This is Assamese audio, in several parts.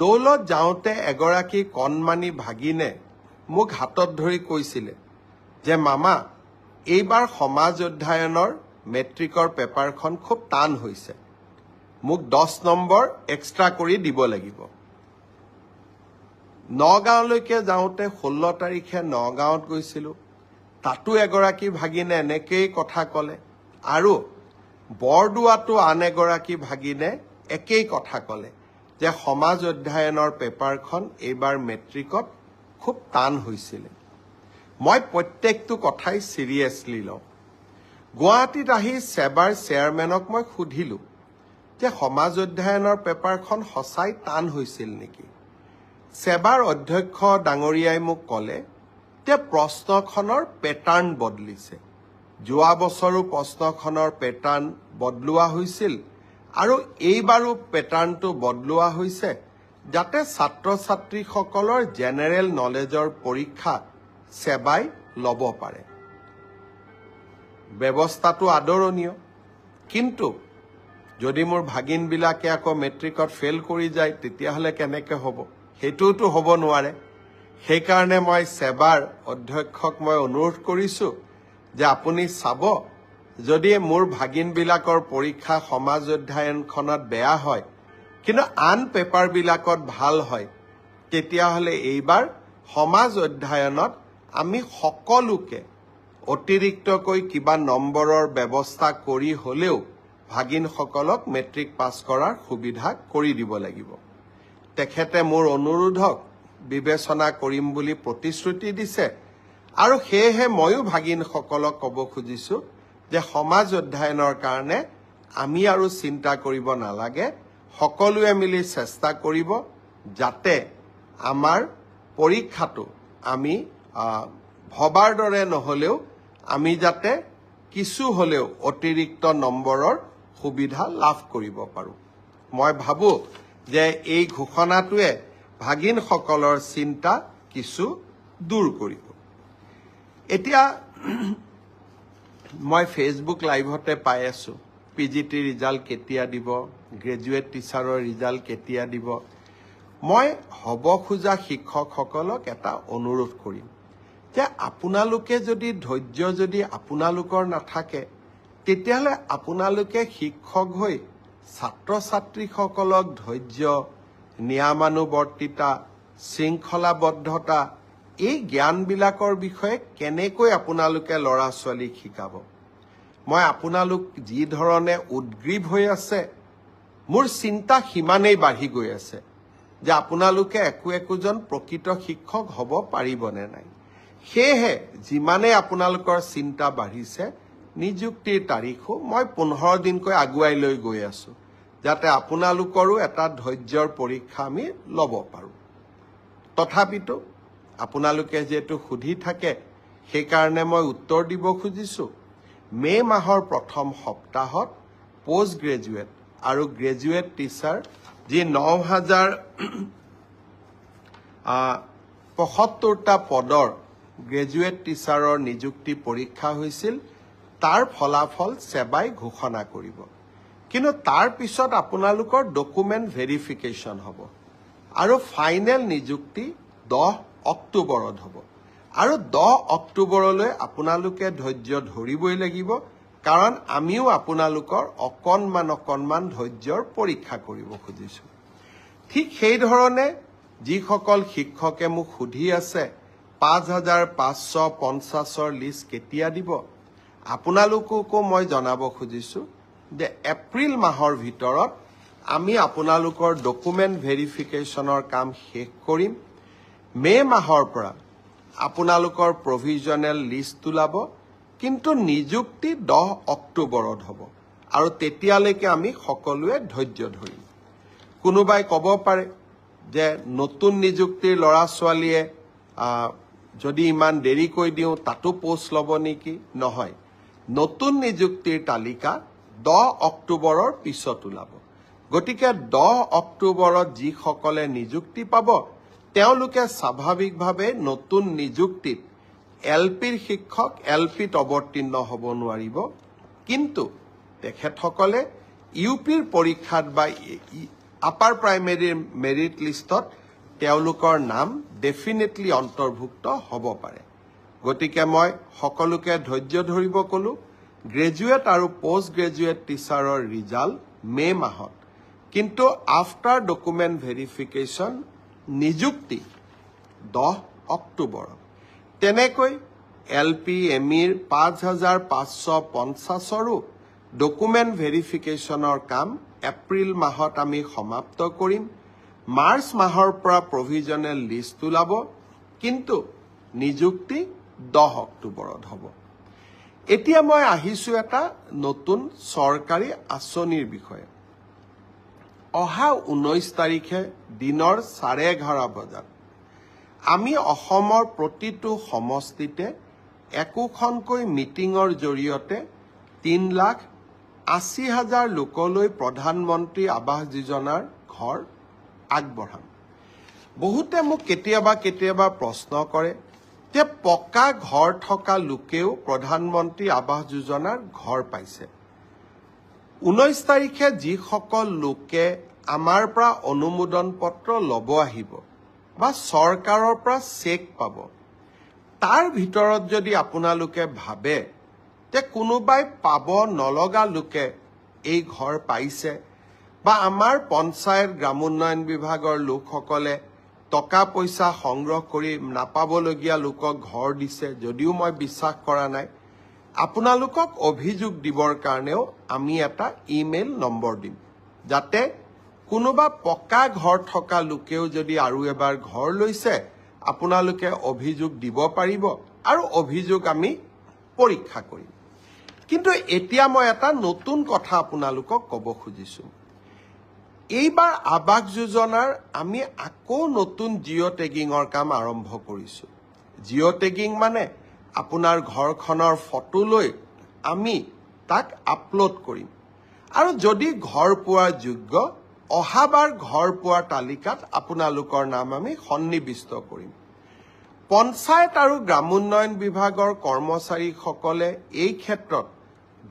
দৌলত যাওঁতে এগৰাকী কণমানি ভাগিনে মোক হাতত ধৰি কৈছিলে যে মামা এইবাৰ সমাজ অধ্যয়নৰ মেট্ৰিকৰ পেপাৰখন খুব টান হৈছে, মোক 10 নম্বৰ এক্সট্ৰা কৰি দিব লাগিব। নগাঁৱলৈকে যাওঁতে 16 তাৰিখে নগাঁৱত গৈছিলোঁ, তাতো এগৰাকী ভাগিনে এনেকেই কথা ক'লে, আৰু বৰদোৱাতো আন এগৰাকী ভাগিনে একেই কথা ক'লে যে সমাজ অধ্যয়নৰ পেপাৰখন এইবাৰ মেট্ৰিকত খুব টান হৈছিলে। মই প্ৰত্যেকটো কথাই চিৰিয়াছলি লওঁ। গুৱাহাটীত আহি সেবাৰ চেয়াৰমেনক মই সুধিলোঁ যে সমাজ অধ্যয়নৰ পেপাৰখন সঁচাই টান হৈছিল নেকি। সেবাৰ অধ্যক্ষ ডাঙৰীয়াই মোক ক'লে যে প্ৰশ্নখনৰ পেটাৰ্ণ বদলিছে। যোৱা বছৰো প্ৰশ্নখনৰ পেটাৰ্ণ বদলোৱা হৈছিল আৰু এইবাৰো পেটাৰ্ণটো বদলোৱা হৈছে যাতে ছাত্ৰ ছাত্ৰীসকলৰ জেনেৰেল নলেজৰ পৰীক্ষা সেবাই ল'ব পাৰে। ব্যৱস্থাটো আদৰণীয়, কিন্তু যদি মোৰ ভাগিনবিলাকে আকৌ মেট্ৰিকত ফেইল কৰি যায় তেতিয়াহ'লে কেনেকৈ হ'ব? সেইটোতো হ'ব নোৱাৰে। সেইকাৰণে মই সেবাৰ অধ্যক্ষক মই অনুৰোধ কৰিছোঁ যে আপুনি চাব, যদি মোৰ ভাগিনবিলাকৰ পৰীক্ষা সমাজ অধ্যয়নখনত বেয়া হয় কিন্তু আন পেপাৰবিলাকত ভাল হয়, তেতিয়াহ'লে এইবাৰ সমাজ অধ্যয়নত আমি সকলোকে অতিৰিক্তকৈ কিবা নম্বৰৰ ব্যৱস্থা কৰি হ'লেও ভাগিনসকলক মেট্ৰিক পাছ কৰাৰ সুবিধা কৰি দিব লাগিব। তেখেতে মোৰ অনুৰোধক বিবেচনা কৰিম বুলি প্ৰতিশ্ৰুতি দিছে, আৰু সেয়েহে ময়ো ভাগিনসকলক ক'ব খুজিছোঁ যে সমাজ অধ্যয়নৰ কাৰণে আমি আৰু চিন্তা কৰিব নালাগে, সকলোৱে মিলি চেষ্টা কৰিব যাতে আমাৰ পৰীক্ষাটো আমি ভবাৰ দৰে নহ'লেও আমি যাতে কিছু হ'লেও অতিৰিক্ত নম্বৰৰ সুবিধা লাভ কৰিব পাৰোঁ। মই ভাবোঁ যে এই ঘোষণাটোৱে ভাগিনসকলৰ চিন্তা কিছু দূৰ কৰিব। এতিয়া মই ফেচবুক লাইভতে পাই আছোঁ PGT ৰিজাল্ট কেতিয়া দিব, গ্ৰেজুৱেট টিচাৰৰ ৰিজাল্ট কেতিয়া দিব। মই হ'ব খোজা শিক্ষকসকলক এটা অনুৰোধ কৰিম যে আপোনালোকে যদি ধৈৰ্য যদি আপোনালোকৰ নাথাকে, তেতিয়াহ'লে আপোনালোকে শিক্ষক হৈ ছাত্ৰ ছাত্ৰীসকলক ধৈৰ্য, নিয়মানুৱৰ্তিতা, শৃংখলাবদ্ধতা এই জ্ঞানবিলাকৰ বিষয়ে কেনেকৈ আপোনালোকে ল'ৰা ছোৱালীক শিকাব? মই আপোনালোক যি ধৰণে উদ্গ্ৰীৱ হৈ আছে, মোৰ চিন্তা সিমানেই বাঢ়ি গৈ আছে যে আপোনালোকে একোজন প্ৰকৃত শিক্ষক হ'ব পাৰিবনে নাই। সেয়েহে যিমানেই আপোনালোকৰ চিন্তা বাঢ়িছে, নিযুক্তিৰ তাৰিখো মই 15 দিনকৈ আগুৱাই লৈ গৈ আছোঁ, যাতে আপোনালোকৰো এটা ধৈৰ্যৰ পৰীক্ষা আমি ল'ব পাৰোঁ। তথাপিতো আপোনালোকে যিহেতু সুধি থাকে, সেইকাৰণে মই উত্তৰ দিব খুজিছোঁ। মে' মাহৰ প্ৰথম সপ্তাহত পোষ্ট গ্ৰেজুৱেট আৰু গ্ৰেজুৱেট টিচাৰ যি 9075টা পদৰ গ্ৰেজুৱেট টিচাৰৰ নিযুক্তি পৰীক্ষা হৈছিল, তাৰ ফলাফল সেবাই ঘোষণা কৰিব। কিন্তু তাৰ পিছত আপোনালোকৰ ডকুমেণ্ট ভেৰিফিকেশ্যন হ'ব আৰু ফাইনেল নিযুক্তি 10 অক্টোবৰত হ'ব। আৰু 10 অক্টোবৰলৈ আপোনালোকে ধৈৰ্য ধৰিবই লাগিব, কাৰণ আমিও আপোনালোকৰ অকণমান ধৈৰ্যৰ পৰীক্ষা কৰিব খুজিছোঁ। ঠিক সেইধৰণে যিসকল শিক্ষকে মোক সুধি আছে 5550ৰ লিষ্ট কেতিয়া দিব, আপোনালোককো মই জনাব খুজিছোঁ যে এপ্ৰিল মাহৰ ভিতৰত আমি আপোনালোকৰ ডকুমেণ্ট ভেৰিফিকেশ্যনৰ কাম শেষ কৰিম। মে' মাহৰ পৰা আপোনালোকৰ প্ৰভিজনেল লিষ্ট ওলাব, কিন্তু নিযুক্তি 10 অক্টোবৰত হ'ব, আৰু তেতিয়ালৈকে আমি সকলোৱে ধৈৰ্য ধৰিম। কোনোবাই ক'ব পাৰে যে নতুন নিযুক্তিৰ ল'ৰা ছোৱালীয়ে যদি ইমান দেৰিকৈ দিওঁ তাতো পোষ্ট ল'ব নেকি? নহয়, নতুন নিযুক্তিৰ তালিকা 10 অক্টোবৰৰ পিছত ওলাব। গতিকে 10 অক্টোবৰত যিসকলে নিযুক্তি পাব, তেওঁলোকে স্বাভাৱিকভাৱে নতুন নিযুক্তিত LPৰ শিক্ষক LPত অৱতীৰ্ণ হ'ব নোৱাৰিব, কিন্তু তেখেতসকলে UPৰ পৰীক্ষাত বা আপাৰ প্ৰাইমেৰীৰ মেৰিট লিষ্টত তেওঁলোকৰ নাম ডেফিনেটলি অন্তৰ্ভুক্ত হ'ব পাৰে। গতিকে মই সকলোকে ধৈৰ্য ধৰিব ক'লো। গ্ৰেজুৱেট আৰু পোষ্ট গ্ৰেজুৱেট টিচাৰৰ ৰিজাল্ট মে মাহত, কিন্তু আফটাৰ ডকুমেণ্ট ভেৰিফিকেশ্যন নিযুক্তি 10 অক্টোবৰত। তেনেকৈ LP ME-ৰ 5,550ৰো ডকুমেণ্ট ভেৰিফিকেশ্যনৰ কাম এপ্ৰিল মাহত আমি সমাপ্ত কৰিম। মাৰ্চ মাহৰ পৰা প্ৰভিজনেল লিষ্ট ওলাব, কিন্তু নিযুক্তি 10 অক্টোবৰত হ'ব। এতিয়া মই আহিছোঁ এটা নতুন চৰকাৰী আঁচনিৰ বিষয়ে। অহা 19 তাৰিখে দিনৰ 11:30 বজাত আমি অসমৰ প্ৰতিটো সমষ্টিতে একোখনকৈ মিটিঙৰ জৰিয়তে 3,80,000 লোকলৈ প্ৰধানমন্ত্ৰী আৱাস যোজনাৰ ঘৰ আগবঢ়াম। বহুতে মোক কেতিয়াবা প্ৰশ্ন কৰে যে পকা ঘৰ থকা লোকেও প্ৰধানমন্ত্ৰী আৱাস যোজনাৰ ঘৰ পাইছে। 19 তাৰিখে যিসকল লোকে আমাৰ পৰা অনুমোদন পত্ৰ ল'ব আহিব বা চৰকাৰৰ পৰা চেক পাব, তাৰ ভিতৰত যদি আপোনালোকে ভাবে যে কোনোবাই পাব নলগা লোকে এই ঘৰ পাইছে বা আমাৰ পঞ্চায়ত গ্ৰামোন্নয়ন বিভাগৰ লোকসকলে টকা পইচা সংগ্ৰহ কৰি নাপাবলগীয়া লোকক ঘৰ দিছে, যদিও মই বিশ্বাস কৰা নাই, আপোনালোকক অভিযোগ দিবৰ কাৰণেও আমি এটা ইমেইল নম্বৰ দিম, যাতে কোনোবা পকা ঘৰ থকা লোকেও যদি আৰু এবাৰ ঘৰ লৈছে আপোনালোকে অভিযোগ দিব পাৰিব আৰু অভিযোগ আমি পৰীক্ষা কৰিম। কিন্তু এতিয়া মই এটা নতুন কথা আপোনালোকক ক'ব খুজিছোঁ। এইবাৰ আৱাস যোজনাৰ আমি আকৌ নতুন জিঅ' টেগিঙৰ কাম আৰম্ভ কৰিছোঁ। জিঅ' টেগিং মানে আপোনাৰ ঘৰখনৰ ফটো লৈ আমি তাক আপলোড কৰিম আৰু যদি ঘৰ পোৱাৰ যোগ্য, অহাবাৰ ঘৰ পোৱাৰ তালিকাত আপোনালোকৰ নাম আমি সন্নিৱিষ্ট কৰিম। পঞ্চায়ত আৰু গ্ৰামোন্নয়ন বিভাগৰ কৰ্মচাৰীসকলে এই ক্ষেত্ৰত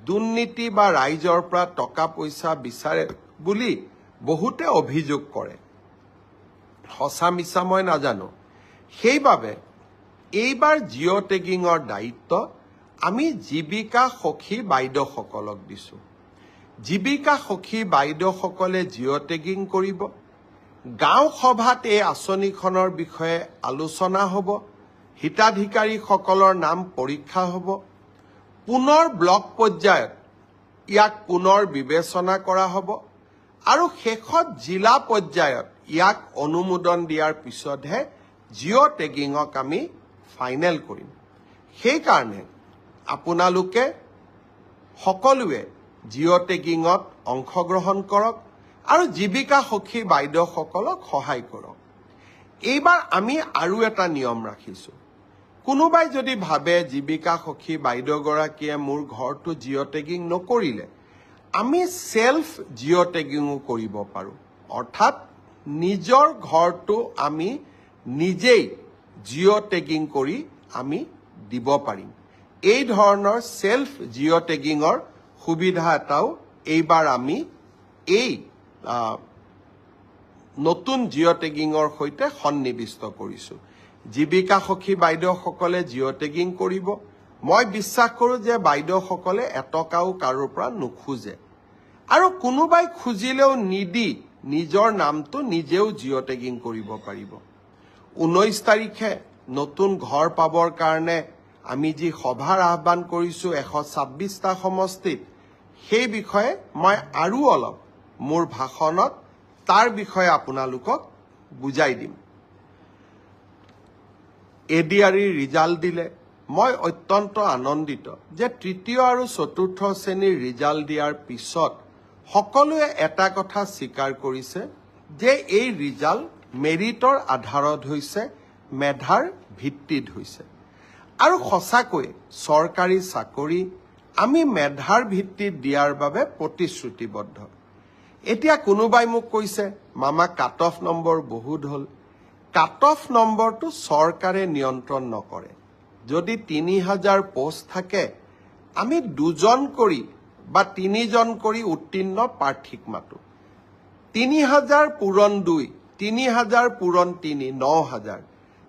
দুৰ্নীতি বা ৰাইজৰ পৰা টকা পইচা বিচাৰে বুলি বহুতে অভিযোগ কৰে। সঁচা মিছা মই নাজানো। সেইবাবে এইবাৰ জিঅ' টেগিঙৰ দায়িত্ব আমি জীৱিকা সখী বাইদেউসকলক দিছোঁ। জীৱিকা সখী বাইদেউসকলে জিঅ' টেগিং কৰিব। গাঁও সভাত এই আঁচনিখনৰ বিষয়ে আলোচনা হ'ব। হিতাধিকাৰীসকলৰ নাম পৰীক্ষা হ'ব। পুনৰ ব্লক পৰ্যায়ত ইয়াক পুনৰ বিবেচনা কৰা হ'ব আৰু শেষত জিলা পৰ্যায়ত ইয়াক অনুমোদন দিয়াৰ পিছতহে জিঅ' টেগিঙক আমি ফাইনেল কৰিম। সেইকাৰণে আপোনালোকে সকলোৱে জিঅ' টেগিঙত অংশগ্ৰহণ কৰক আৰু জীৱিকা সখী বাইদেউসকলক সহায় কৰক। এইবাৰ আমি আৰু এটা নিয়ম ৰাখিছোঁ। কোনোবাই যদি ভাবে জীৱিকা সখী বাইদেউগৰাকীয়ে মোৰ ঘৰটো জিঅ' টেগিং নকৰিলে, আমি সেলফ জিঅ' টেগিঙো কৰিব পাৰোঁ। অৰ্থাৎ নিজৰ ঘৰটো আমি নিজেই জিঅ' টেগিং কৰি আমি দিব পাৰিম। এই ধৰণৰ সেলফ জিঅ' টেগিঙৰ সুবিধা এটাও এইবাৰ আমি এই নতুন জিঅ' টেগিঙৰ সৈতে সন্নিৱিষ্ট কৰিছোঁ। জীৱিকা সখী বাইদেউসকলে জিঅ' টেগিং কৰিব। মই বিশ্বাস কৰোঁ যে বাইদেউসকলে এটকাও কাৰোৰ পৰা নোখোজে আৰু কোনোবাই খুজিলেও নিদি নিজৰ নামটো নিজেও জিঅ' টেগিং কৰিব পাৰিব। 19 তাৰিখে নতুন ঘৰ পাবৰ কাৰণে আমি যি সভাৰ আহ্বান কৰিছোঁ 126টা সমষ্টিত, সেই বিষয়ে মই আৰু অলপ মোৰ ভাষণত তাৰ বিষয়ে আপোনালোকক বুজাই দিম। ADRE ৰিজাল্ট দিলে মই অত্যন্ত আনন্দিত যে তৃতীয় আৰু চতুৰ্থ শ্ৰেণীৰ ৰিজাল্ট দিয়াৰ পিছত সকলোৱে এটা কথা স্বীকাৰ কৰিছে যে এই ৰিজাল্ট মেৰিটৰ আধাৰত হৈছে, মেধাৰ ভিত্তিত হৈছে। আৰু সঁচাকৈ চৰকাৰী চাকৰি আমি মেধাৰ ভিত্তিত দিয়াৰ বাবে প্ৰতিশ্ৰুতিবদ্ধ। এতিয়া কোনোবাই মোক কৈছে, মামা কাট অফ নম্বৰ বহুত হ'ল। কাট অফ নম্বৰটো চৰকাৰে নিয়ন্ত্ৰণ নকৰে। যদি 3,000 পোষ্ট থাকে, আমি 2জন কৰি বা 3জন কৰি উত্তীৰ্ণ প্ৰাৰ্থীক মাতো। 3000 পূৰণ 2, 3000 পূৰণ 3, 9000।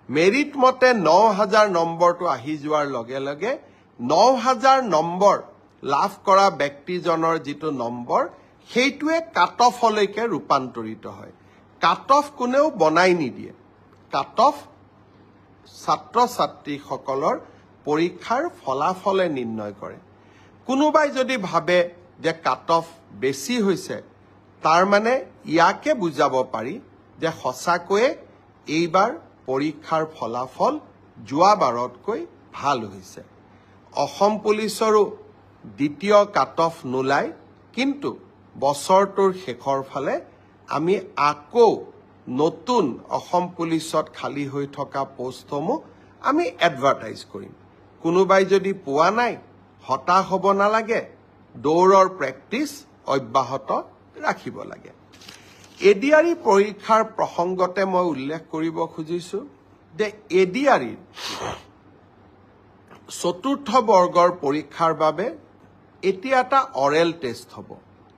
মেৰিট মতে 9000 নম্বৰটো আহি যোৱাৰ লগে লগে 9000 নম্বৰ লাভ কৰা ব্যক্তিজনৰ যিটো নম্বৰ সেইটোৱে কাট অফলৈকে ৰূপান্তৰিত হয়। কাট অফ কোনেও বনাই নিদিয়ে। কাট অফ ছাত্ৰ ছাত্ৰীসকলৰ পৰীক্ষাৰ ফলাফলে নিৰ্ণয় কৰে। কোনোবাই যদি ভাবে যে কাট অফ বেছি হৈছে, তাৰ মানে ইয়াকে বুজাব পাৰি যে সঁচাকৈয়ে এইবাৰ পৰীক্ষাৰ ফলাফল যোৱাবাৰতকৈ ভাল হৈছে। অসম পুলিচৰো দ্বিতীয় কাট অফ নোলায়, কিন্তু বছৰটোৰ শেষৰ ফালে আমি আকৌ নতুন অসম পুলিচত খালী হৈ থকা পোষ্টসমূহ আমি এডভাৰটাইজ কৰিম। কোনোবাই যদি পোৱা নাই, হতাশ হ'ব নালাগে, দৌৰৰ প্ৰেক্টিচ অব্যাহত ৰাখিব লাগে। এডিআৰই পৰীক্ষাৰ প্ৰসংগতে মই উল্লেখ কৰিব খুজিছোঁ যে এডিআৰইৰ 4ৰ্থ বৰ্গৰ পৰীক্ষাৰ বাবে এতিয়া এটা অৰেল টেষ্ট হ'ব।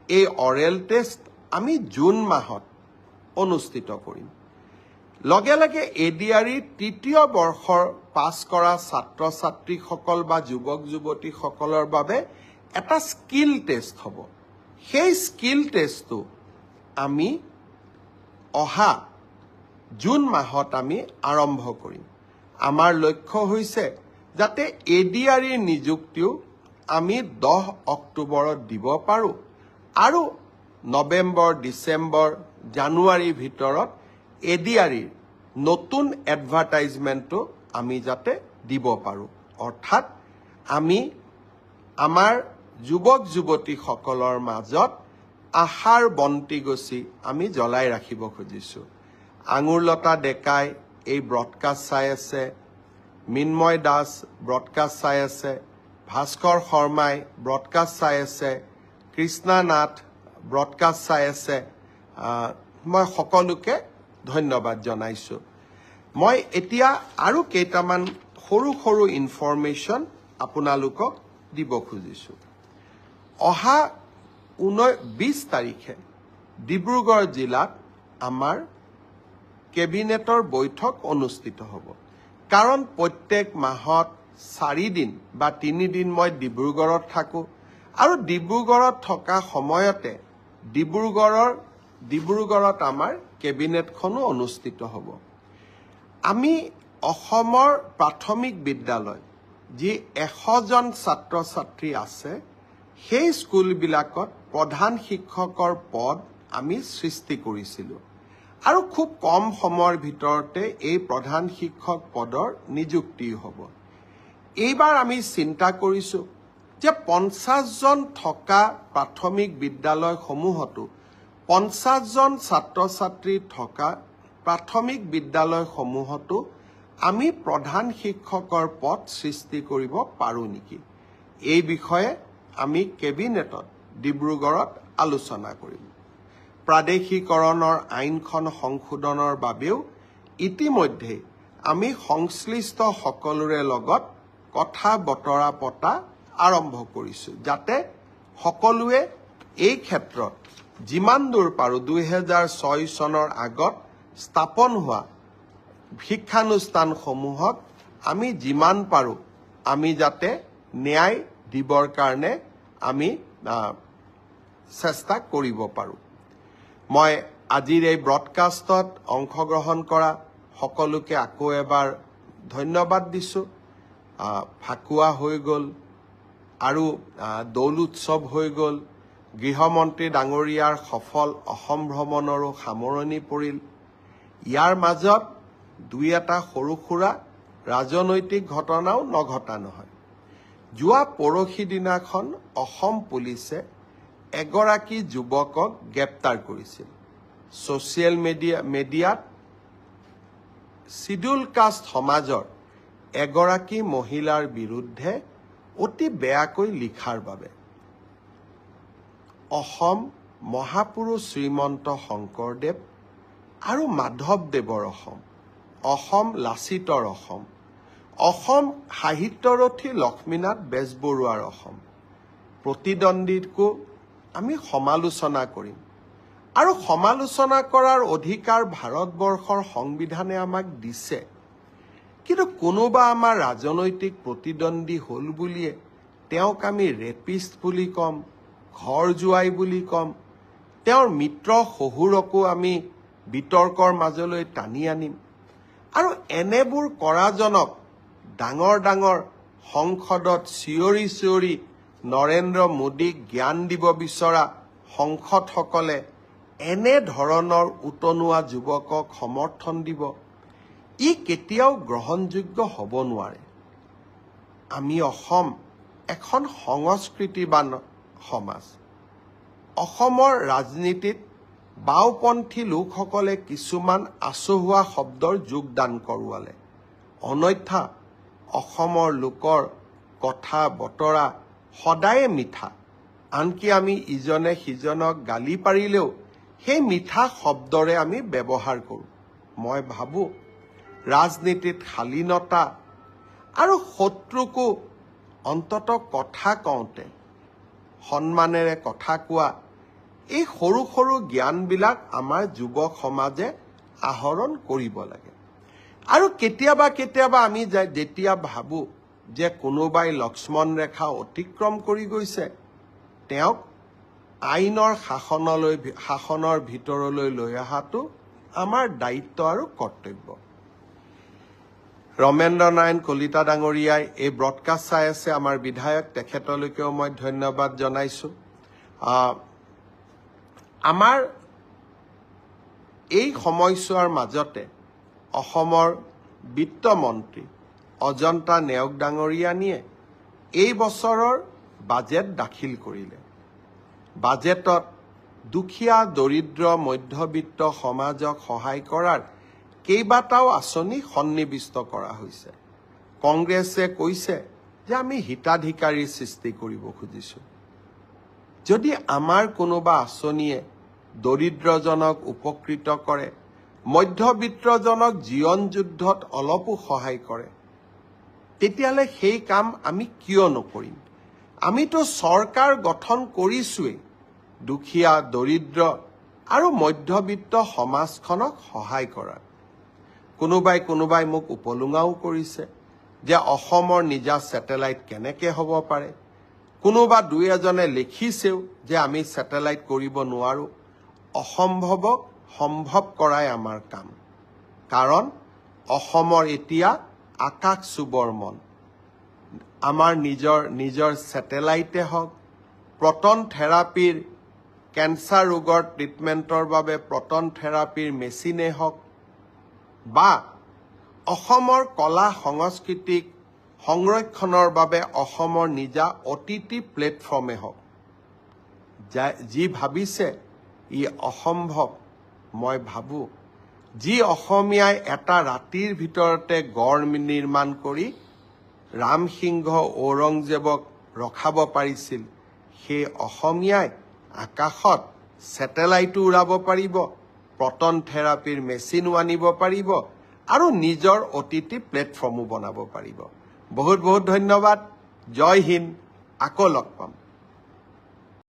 এই অৰেল টেষ্ট আমি জুন মাহত অনুষ্ঠিত কৰিম। লগে লগে এডিআৰইৰ 3য় বৰ্ষৰ পাছ কৰা ছাত্ৰ ছাত্ৰীসকল বা যুৱক যুৱতীসকলৰ বাবে এটা স্কিল টেষ্ট হ'ব। সেই স্কিল টেষ্টটো আমি অহা জুন মাহত আমি আৰম্ভ কৰিম। আমাৰ লক্ষ্য হৈছে যাতে এডিআৰইৰ নিযুক্তিও আমি 10 অক্টোবৰত দিব পাৰোঁ আৰু নৱেম্বৰ, ডিচেম্বৰ, জানুৱাৰীৰ ভিতৰত এডিআৰইৰ নতুন এডভাৰটাইজমেণ্টটো আমি যাতে দিব পাৰোঁ। অৰ্থাৎ আমি আমাৰ যুৱক যুৱতীসকলৰ মাজত আশাৰ বন্তি গছি আমি জ্বলাই ৰাখিব খুজিছোঁ। আঙুৰলতা ডেকাই এই ব্ৰডকাষ্ট চাই আছে, মিন্ময় দাস ব্ৰডকাষ্ট চাই আছে, ভাস্কৰ শৰ্মাই ব্ৰডকাষ্ট চাই আছে, কৃষ্ণা নাথ ব্ৰডকাষ্ট চাই আছে। মই সকলোকে ধন্যবাদ জনাইছোঁ। মই এতিয়া আৰু কেইটামান সৰু সৰু ইনফৰমেশ্যন আপোনালোকক দিব খুজিছোঁ। অহা 20 তাৰিখে ডিব্ৰুগড় জিলাত আমাৰ কেবিনেটৰ বৈঠক অনুষ্ঠিত হ'ব। কাৰণ প্ৰত্যেক মাহত 4 দিন বা 3 দিন মই ডিব্ৰুগড়ত থাকোঁ আৰু ডিব্ৰুগড়ত থকা সময়তে ডিব্ৰুগড়ত আমাৰ কেবিনেটখনো অনুষ্ঠিত হ'ব। আমি অসমৰ প্ৰাথমিক বিদ্যালয় যি 100জন ছাত্ৰ ছাত্ৰী আছে, সেই স্কুলবিলাকত প্ৰধান শিক্ষকৰ পদ আমি সৃষ্টি কৰিছিলোঁ আৰু খুব কম সময়ৰ ভিতৰতে এই প্ৰধান শিক্ষক পদৰ নিযুক্তিও হ'ব। এইবাৰ আমি চিন্তা কৰিছোঁ যে 50জন থকা প্ৰাথমিক বিদ্যালয়সমূহতো 50জন ছাত্ৰ ছাত্ৰী থকা প্ৰাথমিক বিদ্যালয়সমূহতো আমি প্ৰধান শিক্ষকৰ পদ সৃষ্টি কৰিব পাৰোঁ নেকি? এই বিষয়ে আমি কেবিনেটত ডিব্ৰুগড়ত আলোচনা কৰিম। প্ৰাদেশিকৰণৰ আইনখন সংশোধনৰ বাবেও ইতিমধ্যে আমি সংশ্লিষ্ট সকলোৰে লগত কথা বতৰা পতা আৰম্ভ কৰিছোঁ, যাতে সকলোৱে এই ক্ষেত্ৰত যিমান দূৰ পাৰোঁ 2006 চনৰ আগত স্থাপন হোৱা শিক্ষানুষ্ঠানসমূহক আমি যিমান পাৰোঁ আমি যাতে ন্যায় দিবৰ কাৰণে আমি চেষ্টা কৰিব পাৰোঁ। মই আজিৰ এই ব্ৰডকাষ্টত অংশগ্ৰহণ কৰা সকলোকে আকৌ এবাৰ ধন্যবাদ দিছোঁ। ফাকুৱা হৈ গ'ল আৰু দৌল উৎসৱ হৈ গ'ল। গৃহমন্ত্ৰী ডাঙৰীয়াৰ সফল অসম ভ্ৰমণৰো সামৰণি পৰিল। ইয়াৰ মাজত 2-এটা সৰু সুৰা ৰাজনৈতিক ঘটনাও নঘটা নহয়। যোৱা পৰহি দিনাখন অসম পুলিচে এগৰাকী যুৱকক গ্ৰেপ্তাৰ কৰিছিল। ছ'চিয়েল মিডিয়াত চিডিউল কাষ্ট সমাজৰ এগৰাকী মহিলাৰ বিৰুদ্ধে অতি বেয়াকৈ লিখাৰ বাবে। অসম মহাপুৰুষ শ্ৰীমন্ত শংকৰদেৱ আৰু মাধৱদেৱৰ অসম, অসম লাচিতৰ অসম, অসম সাহিত্যৰথী লক্ষ্মীনাথ বেজবৰুৱাৰ অসম। প্ৰতিদ্বন্দ্বীকো আমি সমালোচনা কৰিম আৰু সমালোচনা কৰাৰ অধিকাৰ ভাৰতবৰ্ষৰ সংবিধানে আমাক দিছে। কিন্তু কোনোবা আমাৰ ৰাজনৈতিক প্ৰতিদ্বন্দ্বী হ'ল বুলিয়ে তেওঁক আমি ৰেপিষ্ট বুলি ক'ম, ঘৰ জোৱাই বুলি ক'ম, তেওঁৰ মিত্ৰ শহুৰকো আমি বিতৰ্কৰ মাজলৈ টানি আনিম। আৰু এনেবোৰ কৰাজনক ডাঙৰ ডাঙৰ সংসদত চিঞৰি চিঞৰি নৰেন্দ্ৰ মোদীক জ্ঞান দিব বিচৰা সংসদসকলে এনে ধৰণৰ উতনুৱা যুৱকক সমৰ্থন দিব, ই কেতিয়াও গ্ৰহণযোগ্য হ'ব নোৱাৰে। আমি অসম এখন সংস্কৃতিবান সমাজ। অসমৰ ৰাজনীতিত বাওঁপন্থী লোকসকলে কিছুমান আচহুৱা শব্দৰ যোগদান কৰোৱালে। অন্যথা অসমৰ লোকৰ কথা বতৰা সদায়ে মিঠা। আনকি আমি ইজনে সিজনক গালি পাৰিলেও সেই মিঠা শব্দৰে আমি ব্যৱহাৰ কৰোঁ। মই ভাবোঁ ৰাজনীতিত শালীনতা আৰু শত্ৰুকো অন্তত কথা কওঁতে সন্মানেৰে কথা কোৱা, এই সৰু সৰু জ্ঞানবিলাক আমাৰ যুৱক সমাজে আহৰণ কৰিব লাগে। আৰু কেতিয়াবা কেতিয়াবা আমি যেতিয়া ভাবোঁ যে কোনোবাই লক্ষ্মণ ৰেখা অতিক্ৰম কৰি গৈছে, তেওঁক আইনৰ শাসনৰ ভিতৰলৈ লৈ অহাটো আমাৰ দায়িত্ব আৰু কৰ্তব্য। ৰমেন্দ্ৰ নাৰায়ণ কলিতা ডাঙৰীয়াই এই ব্ৰডকাষ্ট চাই আছে, আমাৰ বিধায়ক, তেখেতলৈকেও মই ধন্যবাদ জনাইছোঁ। আমাৰ এই সময়ছোৱাৰ মাজতে অসমৰ বিত্তমন্ত্ৰী অজন্তা নেওগ ডাঙৰীয়ানীয়ে এই বছৰৰ বাজেট দাখিল কৰিলে। বাজেটত দুখীয়া দৰিদ্ৰ মধ্যবিত্ত সমাজক সহায় কৰাৰ কেইবাটাও আঁচনি সন্নিৱিষ্ট কৰা হৈছে। কংগ্ৰেছে কৈছে যে আমি হিতাধিকাৰীৰ সৃষ্টি কৰিব খুজিছোঁ। যদি আমাৰ কোনোবা আঁচনিয়ে দৰিদ্ৰজনক উপকৃত কৰে, মধ্যবিত্তজনক জীৱন যুদ্ধত অলপো সহায় কৰে, তেতিয়াহ'লে সেই কাম আমি কিয় নকৰিম? আমিতো চৰকাৰ গঠন কৰিছোৱেই দুখীয়া দৰিদ্ৰ আৰু মধ্যবিত্ত সমাজখনক সহায় কৰাৰ। কোনোবাই মোক উপলুঙাও কৰিছে যে অসমৰ নিজা ছেটেলাইট কেনেকৈ হ'ব পাৰে। কোনোবা দুই এজনে লিখিছেও যে আমি ছেটেলাইট কৰিব নোৱাৰোঁ। অসম্ভৱক সম্ভৱ কৰাই আমাৰ কাম। কাৰণ অসমৰ এতিয়া আকাশ চুবৰ মন। আমাৰ নিজৰ ছেটেলাইটে হওক, প্ৰটন থেৰাপিৰ কেঞ্চাৰ ৰোগৰ ট্ৰিটমেণ্টৰ বাবে প্ৰটন থেৰাপিৰ মেচিনে হওক, বা অসমৰ কলা সংস্কৃতিক সংৰক্ষণৰ বাবে অসমৰ নিজা OTT প্লেটফৰ্মে হওক, যি ভাবিছে ই অসম্ভৱ। মই ভাবোঁ যি অসমীয়াই এটা ৰাতিৰ ভিতৰতে গড় নিৰ্মাণ কৰি ৰামসিংহ ঔৰংজেবক ৰখাব পাৰিছিল, সেই অসমীয়াই আকাশত ছেটেলাইটো উৰাব পাৰিব, প্ৰটন থেৰাপিৰ মেচিনো আনিব পাৰিব আৰু নিজৰ OTT প্লেটফৰ্মো বনাব পাৰিব। বহুত বহুত ধন্যবাদ। জয় হিন্দ। আকৌ লগ পাম।